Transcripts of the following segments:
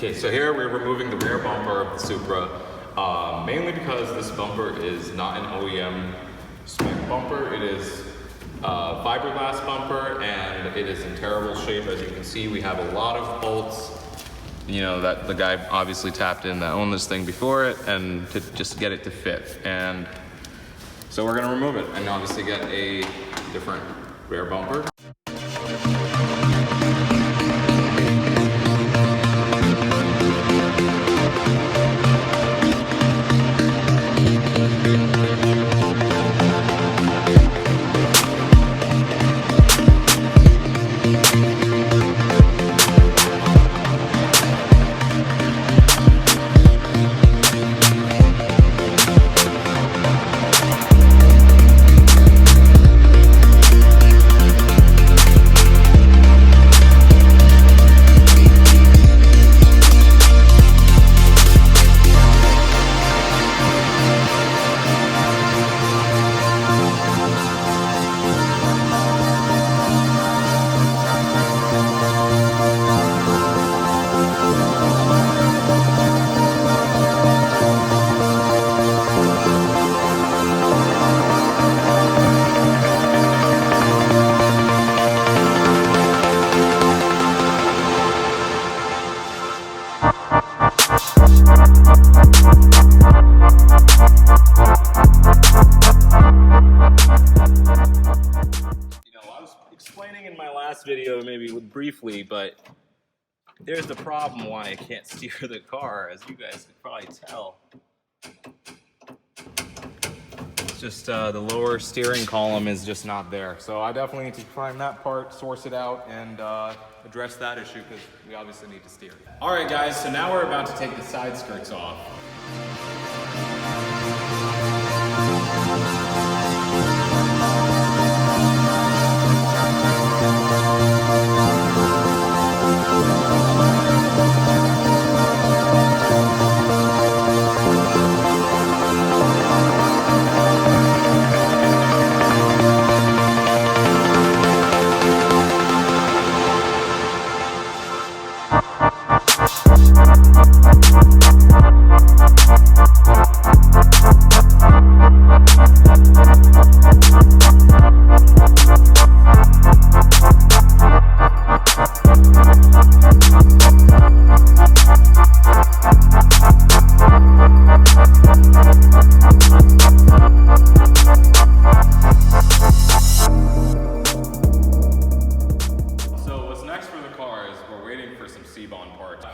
Okay, so here we're removing the rear bumper of the Supra, mainly because this bumper is not an OEM spec bumper. It is a fiberglass bumper, and it is in terrible shape. As you can see, we have a lot of bolts, you know, that the guy obviously tapped in that owned this thing before it, and to just get it to fit. And so we're gonna remove it and obviously get a different rear bumper. Explaining in my last video, maybe briefly, but there's the problem why I can't steer the car, as you guys could probably tell. It's just the lower steering column is just not there. So I definitely need to find that part, source it out, and address that issue, because we obviously need to steer. All right, guys, so now we're about to take the side skirts off.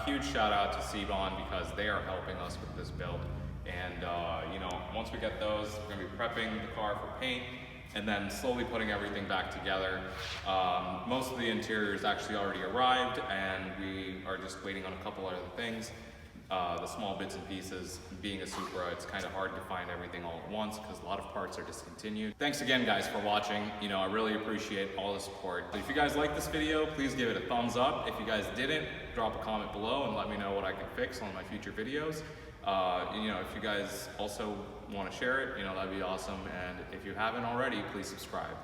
Huge shout out to Cbond, because they are helping us with this build. And you know, once we get those, we're gonna be prepping the car for paint and then slowly putting everything back together. Most of the interior is actually already arrived, and we are just waiting on a couple other things. The small bits and pieces. Being a Supra, it's kind of hard to find everything all at once because a lot of parts are discontinued. Thanks again, guys, for watching. You know, I really appreciate all the support. If you guys like this video, please give it a thumbs up. If you guys didn't, drop a comment below and let me know what I can fix on my future videos. You know, if you guys also want to share it, you know, that'd be awesome. And if you haven't already, please subscribe.